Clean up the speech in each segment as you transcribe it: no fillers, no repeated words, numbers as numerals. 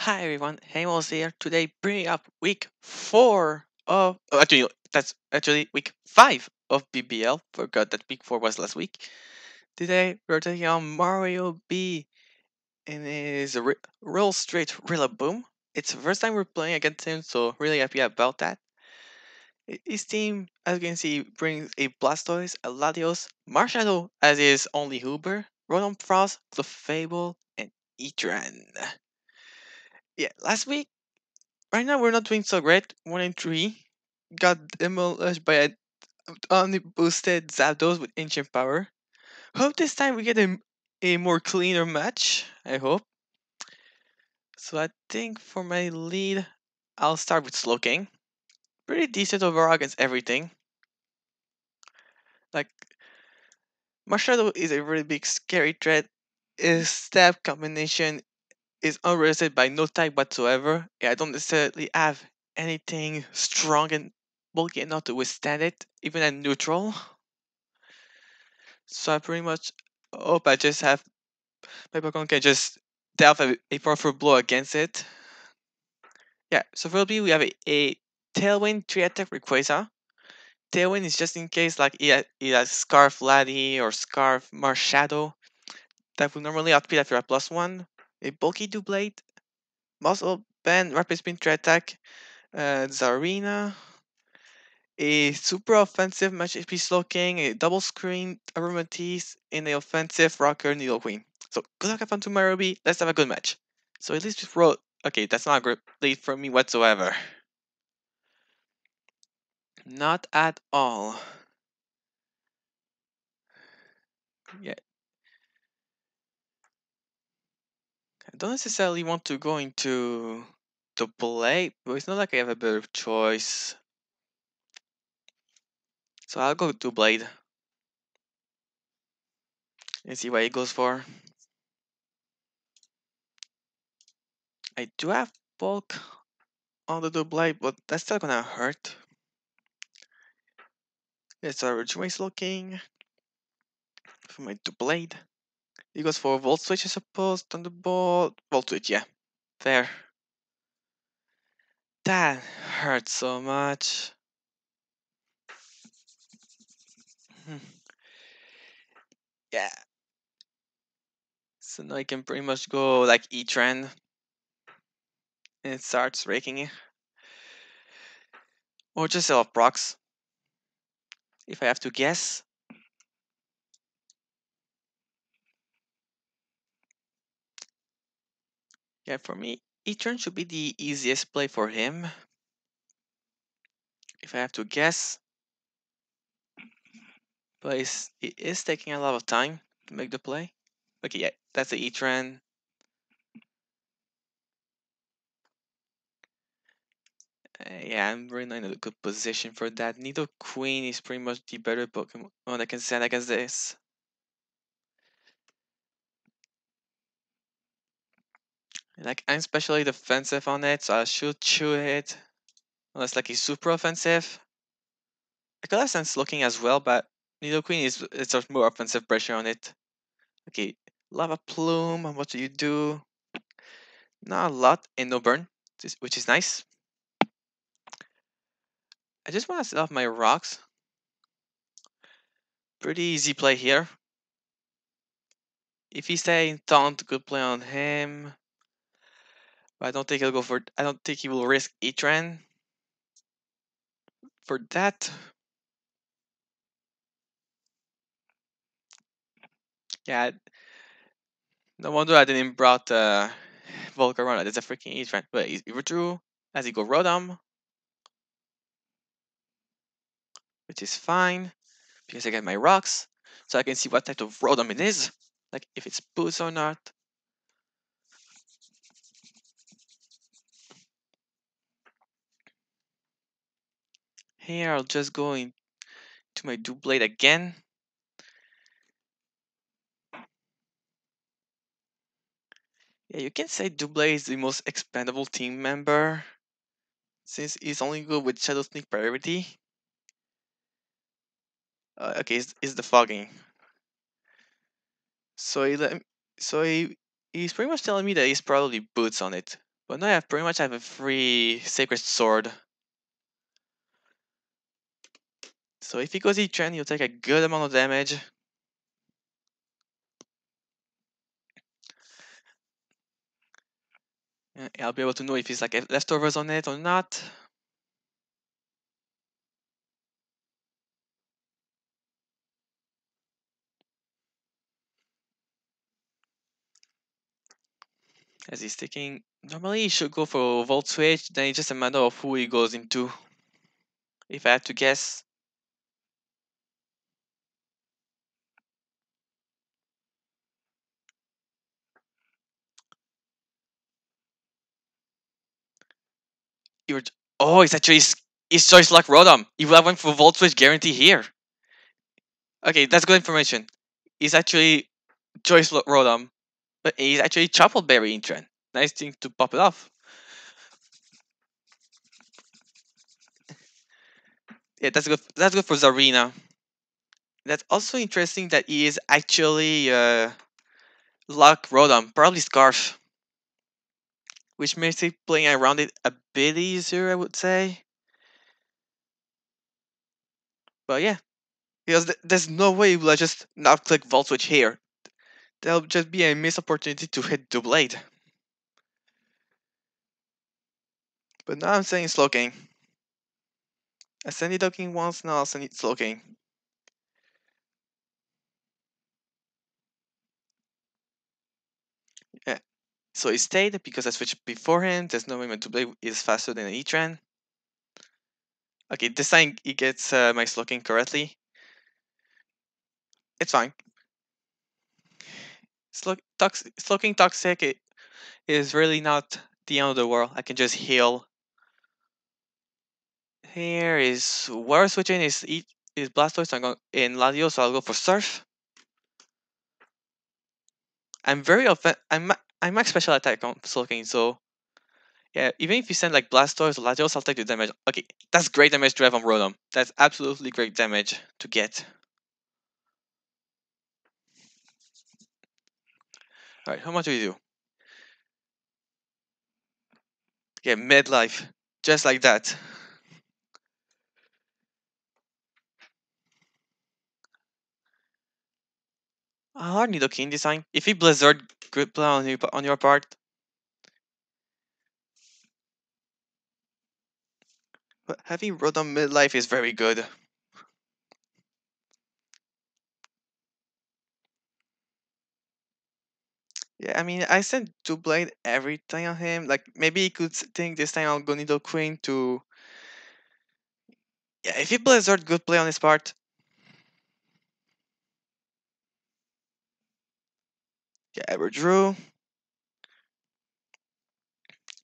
Hi everyone, Hamos here. Today, bringing up week 4 of. Oh, actually, no, that's actually week 5 of BBL. Forgot that week 4 was last week. Today, we're taking on Mario B in his Rolle Street Rillaboom. It's the first time we're playing against him, so really happy about that. His team, as you can see, brings a Blastoise, a Latios, Marshadow as his only Hooper, Rotom Frost, Clefable, and Etran. Yeah, last week. Right now, we're not doing so great. 1 in 3. Got demolished by a only boosted Zapdos with ancient power. Hope this time we get a more cleaner match. I hope. So I think for my lead, I'll start with Slowking. Pretty decent overall against everything. Like Marshadow is a really big scary threat. His stab combination is unresisted by no type whatsoever. Yeah, I don't necessarily have anything strong and bulky enough to withstand it, even at neutral. So I pretty much hope I just have my Pokemon can just delve a powerful blow against it. Yeah, so for B we have a Tailwind 3 attack Rayquaza. Tailwind is just in case like he has Scarf Laddie or Scarf Marshadow that would normally outbeat after a +1. A bulky Doublade. Muscle Band Rapid Spin 3 attack. Zarina. A super offensive match HP Slowking, a double screen Aromatisse, and a offensive Rocker Needle Queen. So good luck have fun tomorrow, Ruby. Let's have a good match. So at least we roll. Okay, that's not a great lead for me whatsoever. Not at all. Yeah, I don't necessarily want to go into the blade, but it's not like I have a better choice. So I'll go to blade and see what he goes for. I do have bulk on the blade, but that's still gonna hurt. It's a rejoice looking for my blade. He goes for Volt Switch, I suppose. Thunderbolt. Volt Switch, yeah. Fair. That hurts so much. Hmm. Yeah. So now I can pretty much go like E-Trend. And it starts raking it. Or just sell procs. If I have to guess. Yeah, for me, E-Turn should be the easiest play for him. If I have to guess. But it is taking a lot of time to make the play. Okay, yeah, that's the E-Trend. Yeah, I'm really not in a good position for that. Nido Queen is pretty much the better Pokemon I can send against this. Like, I'm especially defensive on it, so I should chew it. Unless, like, he's super offensive. I could have sense looking as well, but Nido Queen is it's a more offensive pressure on it. Okay, Lava Plume, what do you do? Not a lot, and no burn, which is nice. I just want to set off my rocks. Pretty easy play here. If he's saying taunt, good play on him. But I don't think he'll go for. I don't think he will risk Etran for that. Yeah, no wonder I didn't brought Volcarona. That's a freaking Etran. But he withdrew as he go Rodom, which is fine because I get my rocks, so I can see what type of Rodom it is, like if it's boots or not. Here I'll just go into my Doublade again. Yeah, you can say Doublade is the most expendable team member since he's only good with Shadow Sneak priority. Okay, it's the fogging. So he let, so he's pretty much telling me that he's probably boots on it. But now I pretty much have a free Sacred Sword. So if he goes E-Trend, he'll take a good amount of damage. I'll be able to know if he's like leftovers on it or not. As he's taking, normally he should go for Volt Switch, then it's just a matter of who he goes into. If I had to guess. You're, oh, it's actually his choice like Rodom. He would have went for Volt Switch guarantee here. Okay, that's good information. He's actually choice Rodom, but he's actually Chopped Berry in trend. Nice thing to pop it off. Yeah, that's good. That's good for Zarina. That's also interesting that he is actually Lock Rodom, probably Scarf, which makes it playing around it a bit easier, I would say. But yeah, because there's no way he will just not click Volt Switch here. There'll just be a missed opportunity to hit the blade. But now I'm saying Slowking. I send it Doking once, now I'll send it Slowking. Yeah. So he stayed because I switched beforehand. There's no way my blade is faster than an E-Tran. Okay, this time he gets my Slowking correctly. It's fine. Slowking Toxic is really not the end of the world. I can just heal. Here is Water Switching is Blastoise, so I'm going in Ladio, so I'll go for Surf. I'm very I'm max special attack on Slowking, so yeah, even if you send like Blastoise or Latios, I'll take the damage. Okay, that's great damage to have on Rotom. That's absolutely great damage to get. Alright, how much do we do? Yeah, midlife. Just like that. Hard Nidoking this time. If he Blizzard, good play on your part. But having Rotom midlife is very good. Yeah, I mean, I sent two blade every time on him. Like, maybe he could think this time I'll go Nidoqueen to. Yeah, if he Blizzard, good play on his part. Yeah, ever drew.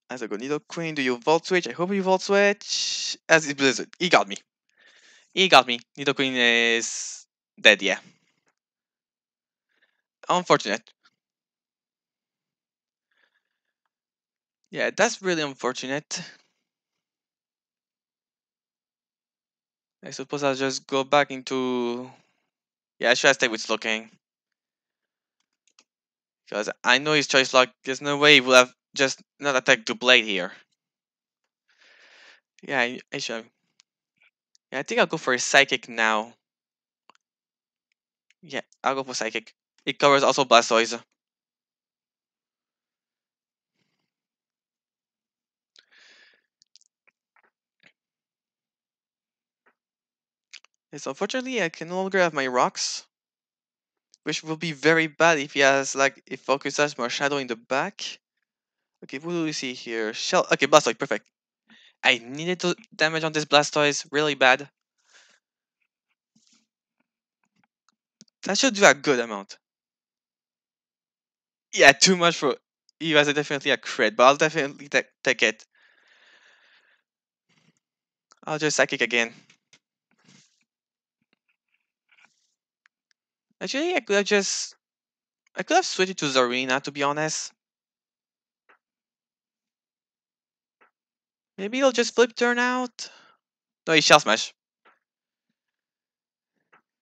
As I go Nidoqueen, do you Volt Switch? I hope you Volt Switch. As he Blizzard. He got me. He got me. Nidoqueen is dead, yeah. Unfortunate. Yeah, that's really unfortunate. I suppose I'll just go back into. Yeah, I should have stayed with Slowking. Because I know his choice lock. There's no way he will have just not attacked the blade here. Yeah, I should have. Yeah, I think I'll go for a Psychic now. Yeah, I'll go for Psychic. It covers also Blastoise. Yes, unfortunately, I can no longer have my rocks, which will be very bad if he has like if Focus has more shadow in the back. Okay, what do we see here? Shell. Okay, Blastoise, perfect. I needed to damage on this Blastoise really bad. That should do a good amount. Yeah, too much for. He has definitely a crit, but I'll definitely take it. I'll just Psychic again. Actually, I could have switched it to Zarina, to be honest. Maybe he'll just flip turn out. No, he Shell Smash.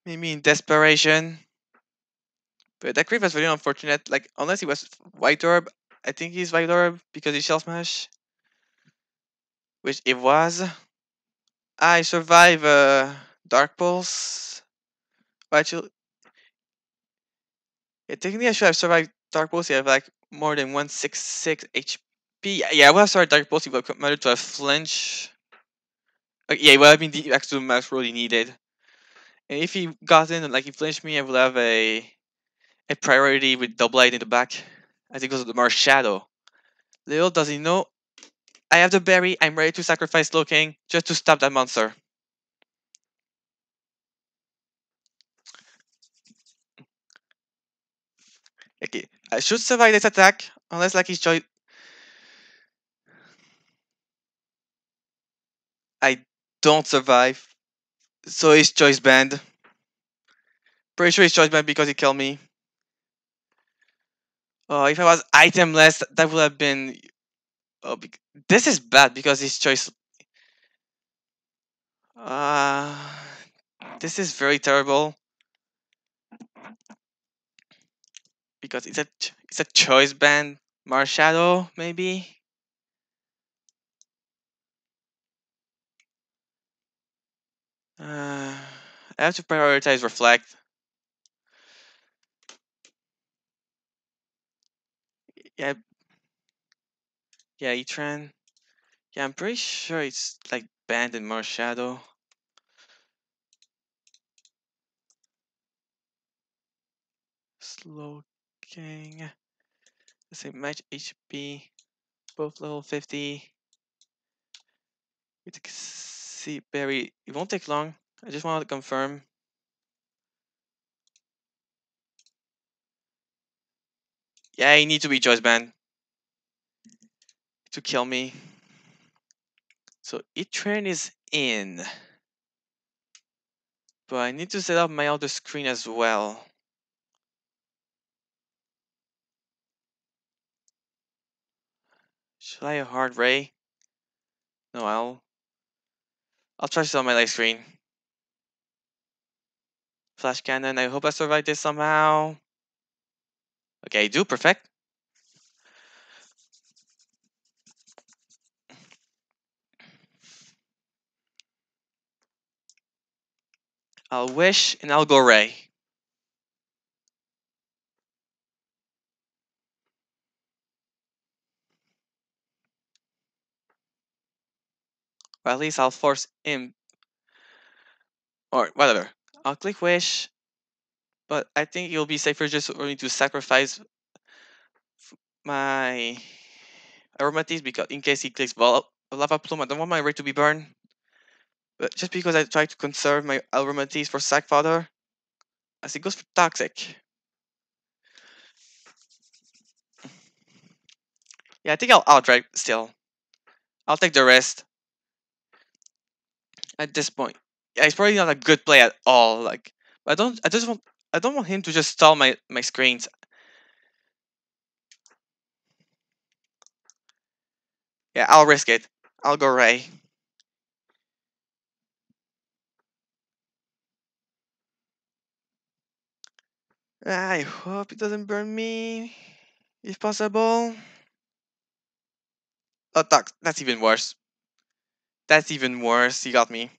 Maybe in desperation. But that creep was very unfortunate. Like, unless he was White Orb, I think he's Vitor because he shell smash, which it was. I survive Dark Pulse. Well, actually, yeah, technically I should have survived Dark Pulse. I have like more than 166 HP. Yeah, I would have survived Dark Pulse if I managed to have flinch. Yeah, it would have been the extra max roll he needed. And if he got in and like he flinched me, I would have a priority with double light in the back. I think it was the Mars Shadow. Little does he know, I have the berry. I'm ready to sacrifice Low King just to stop that monster. Okay, I should survive this attack unless like his choice. I don't survive, so his choice banned. Pretty sure his choice banned because he killed me. Oh, if I was itemless, that would have been. Oh, this is bad because his choice. Uh, this is very terrible because it's a choice band. Mars Shadow, maybe. I have to prioritize Reflect. Yeah, yeah, Etran. Yeah, I'm pretty sure it's like banned in Mars Shadow. Slow King. Let's say match HP. Both level 50. We take see Barry. It won't take long. I just wanted to confirm. Yeah, you need to be choice banned to kill me. So Etran is in. But I need to set up my other screen as well. Should I hard ray? No, I'll try to set up my light screen. Flash cannon. I hope I survive this somehow. Okay, I do perfect. I'll wish and I'll go ray. Or at least I'll force him. Or whatever. I'll click wish. But I think it'll be safer just for me to sacrifice my aromatics because in case he clicks lava plume, I don't want my ray to be burned. But just because I try to conserve my aromatics for sack fodder, as it goes for toxic. Yeah, I think I'll outright still. I'll take the rest at this point. Yeah, it's probably not a good play at all. Like, I don't. I don't want him to just stall my screens. Yeah, I'll risk it. I'll go Ray. I hope it doesn't burn me, if possible. Oh, that's even worse. That's even worse. He got me.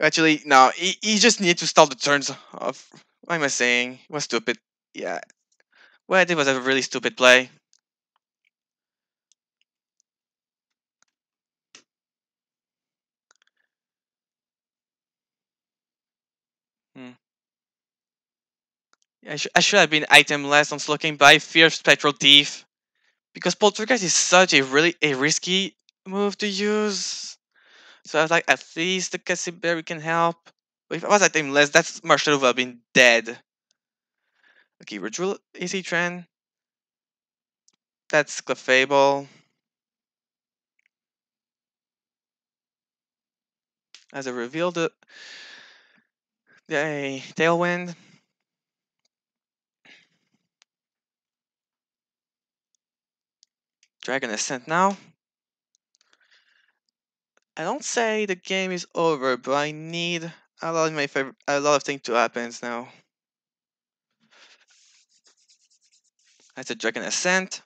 Actually, no. He just needed to stall the turns of. What am I saying? It was stupid. Yeah. What I did was a really stupid play. Hmm. I should have been item less on Slowking, but I fear Spectral Thief. Because Poltergeist is such a risky move to use. So I was like, at least the Cassiberry can help. But if I was item less, that's Marshall would have been dead. Okay, Redrill AC Trend. That's Clefable. As I reveal the Tailwind. Dragon Ascent now. I don't say the game is over, but I need a lot of things to happen now. That's a Dragon Ascent.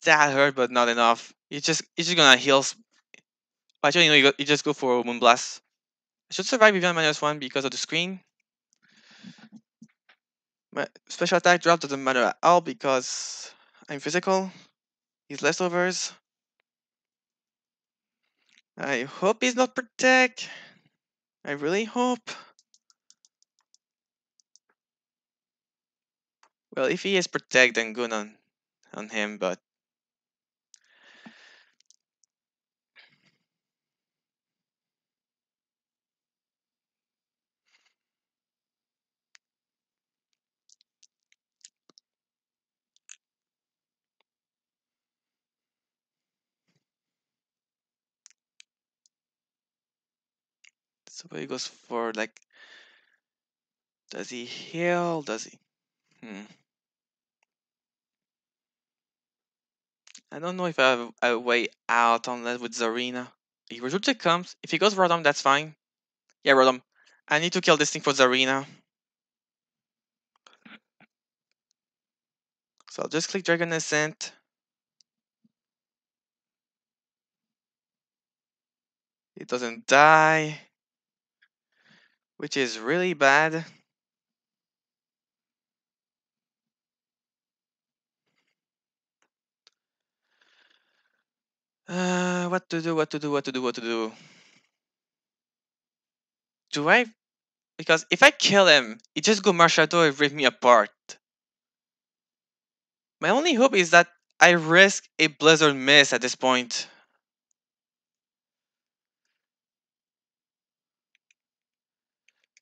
That hurt, but not enough. You just gonna heal. Actually, you just go for Moonblast. I should survive even -1 because of the screen. My special attack drop doesn't matter at all because I'm physical. He's leftovers. I hope he's not protect. I really hope. Well, if he is protect, then good on him. But so he goes for like. Does he heal? Does he? I don't know if I have a way out unless with Zarina. If Rajute comes, if he goes Rodom, that's fine. Yeah, Rodom. I need to kill this thing for Zarina. So I'll just click Dragon Ascent. It doesn't die, which is really bad. What to do? What to do? What to do? What to do? Do I? Because if I kill him, it just go Marshadow and rip me apart. My only hope is that I risk a Blizzard miss at this point.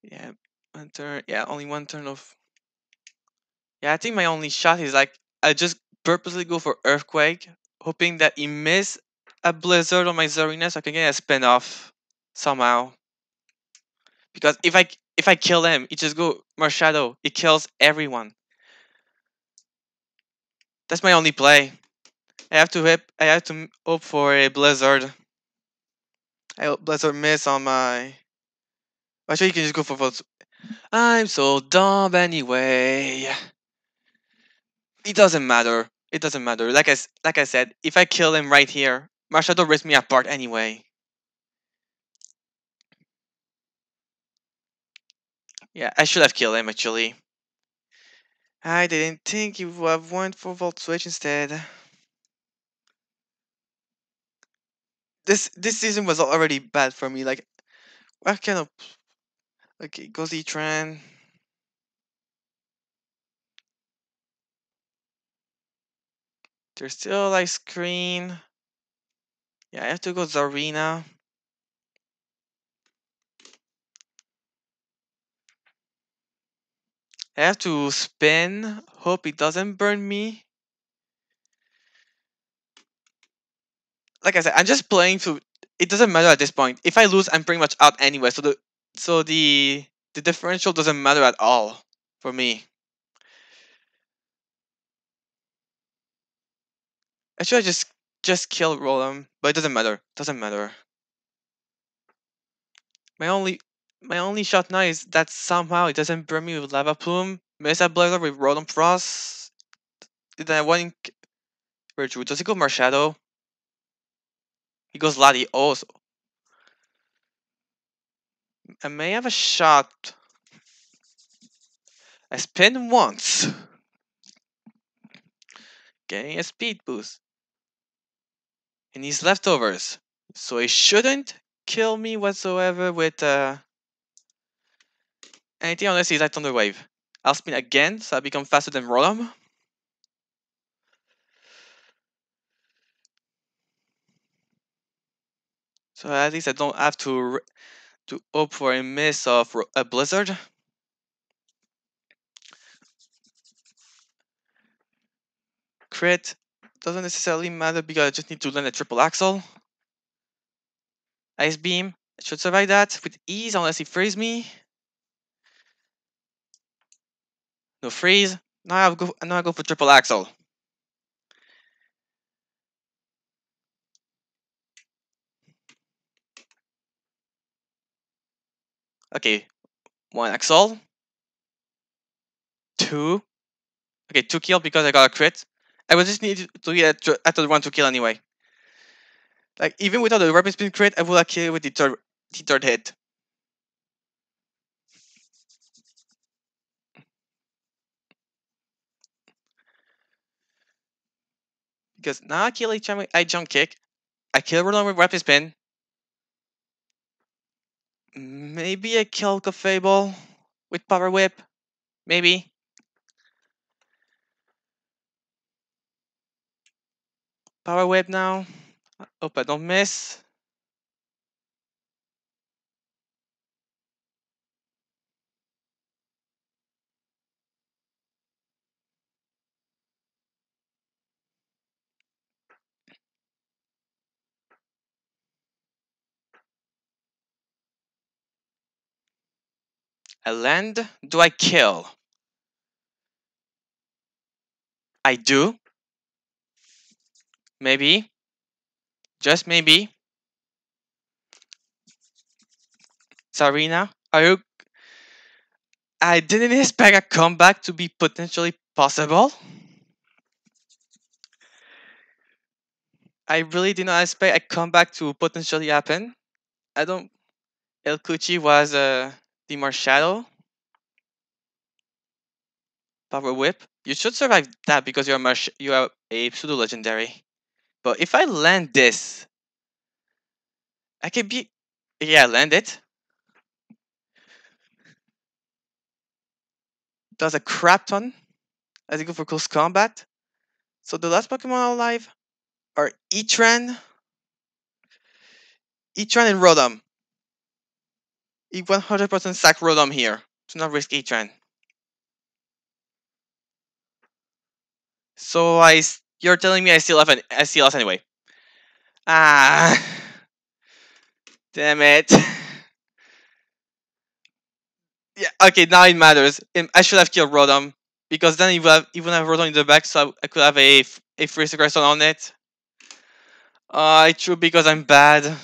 Yeah, one turn. Yeah, only one turn of. Yeah, I think my only shot is like I just purposely go for Earthquake, hoping that he miss a Blizzard on my Zarina so I can get a spin off somehow. Because if I kill him, it just go Marshadow. It kills everyone. That's my only play. I have to hope for a Blizzard. I hope Blizzard miss on my. Actually, you can just go for votes. I'm so dumb anyway. It doesn't matter. It doesn't matter. Like I said, if I kill him right here, Marshadow rips me apart anyway. Yeah, I should have killed him actually. I didn't think you would have went for Volt Switch instead. This season was already bad for me. Like, what kind of okay, Gozi Tran. There's still like screen. Yeah, I have to go Zarina. I have to spin. Hope it doesn't burn me. Like I said, I'm just playing to. It doesn't matter at this point. If I lose, I'm pretty much out anyway. So the differential doesn't matter at all for me. Actually, I just kill Rollum, but it doesn't matter. Doesn't matter. My only my only shot now is that somehow it doesn't burn me with Lava Plume. Mesa Blazer with Rotom Frost. Then I want Virtue. Does he go Marshadow? He goes Lati also. I may have a shot. I spin once. Getting a speed boost. And he's leftovers. So he shouldn't kill me whatsoever with anything unless he's at Thunder Wave. I'll spin again so I become faster than Rotom. So at least I don't have to hope for a miss of a Blizzard. Crit doesn't necessarily matter because I just need to land a triple axle. Ice Beam. I should survive that with ease unless he frees me. No freeze. Now I go for triple axle. Okay, one axle. two. Okay, two kill because I got a crit. I would just need to get at the one to kill anyway. Like even without the rapid spin crit, I would have killed with the third hit. Because now I kill each time I jump kick. I kill Roland with rapid spin. Maybe I kill Fable with power whip. Maybe. Power whip now. Hope I don't miss. I land. Do I kill? I do. Maybe. Just maybe. Sarina, are you? I didn't expect a comeback to be potentially possible. I really did not expect a comeback to potentially happen. I don't. El Cucci was the Marshadow power whip. You should survive that because you are a pseudo legendary. But if I land this, I can be. Yeah, land it. Does a crap ton as you go for close combat. So the last Pokemon alive are Etran and Rodom. 100% sack Rodom here. Do not risk Etran. So you're telling me I still lost anyway. Ah, damn it. Yeah, okay, now it matters. I should have killed Rodom because then even have Rodom in the back, so I could have a free aggressor on it. It's true because I'm bad,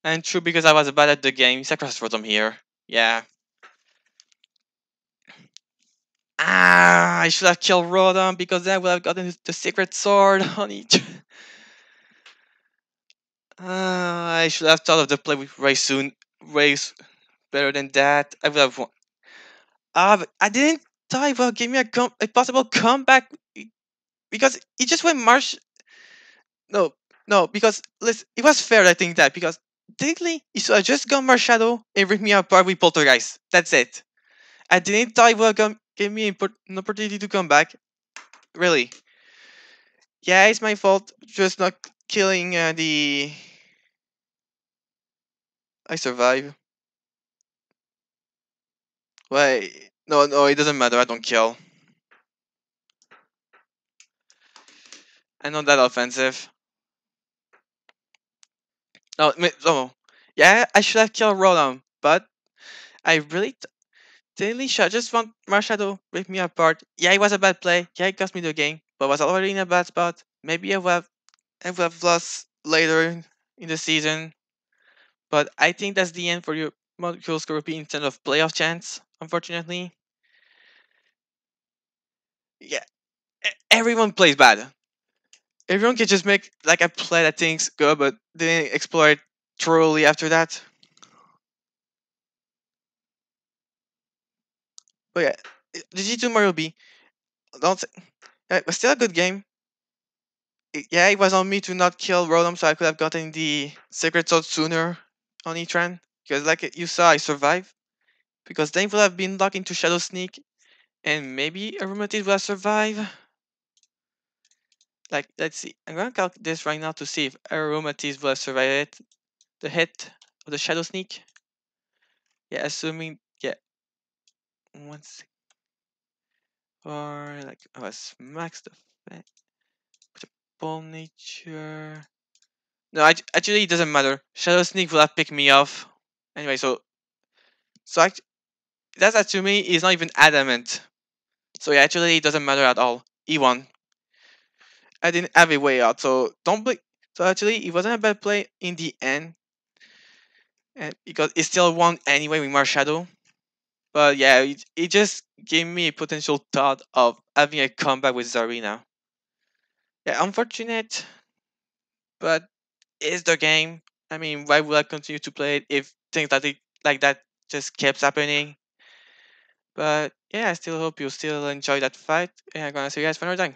and true because I was bad at the game. Sacrifice Rodom here. Yeah. I should have killed Rodom because then I would have gotten the secret sword on each. I should have thought of the play with Ray soon. Ray's better than that. I would have won. But I didn't thought it would give me a possible comeback because it just went Marsh. No, no, because listen, it was fair. I think that because technically it should have just gone Marshadow and rip me apart with Poltergeist. That's it. I didn't thought it would give me an opportunity to come back. Really. Yeah, it's my fault. Just not killing the. I survive. Wait. No, no, it doesn't matter. I don't kill. I'm not that offensive. No, no. Yeah, I should have killed Roland, but I really didn't should I just want Marshadow rip me apart. Yeah, it was a bad play. Yeah, it cost me the game, but I was already in a bad spot. Maybe I would have lost later in the season. But I think that's the end for your Molecule Scorpion in terms of playoff chance, unfortunately. Yeah, everyone plays bad. Everyone can just make like a play that thinks good, but didn't explore it thoroughly after that. But yeah, the G2 Mario B, don't. It was still a good game. Yeah, it was on me to not kill Rotom, so I could have gotten the Secret Sword sooner on Etran. Because like you saw, I survived. Because then it would have been locked into Shadow Sneak, and maybe Aromatid would have survived. Like, let's see. I'm gonna calculate this right now to see if Aromatid would have survived it. The hit of the Shadow Sneak. Yeah, assuming, yeah, once or like I was maxed the Ball Nature. No, actually, it doesn't matter. Shadow Sneak will have picked me off. Anyway, so that's assuming he's not even adamant. So yeah, actually, it doesn't matter at all. He won. I didn't have a way out, so don't blame. So actually, it wasn't a bad play in the end, because it still won anyway with Marshadow. But yeah, it just gave me a potential thought of having a comeback with Zarina. Yeah, unfortunate, but it's the game. I mean, why would I continue to play it if things like that just keeps happening? But yeah, I still hope you still enjoy that fight. And I'm gonna see you guys for another time.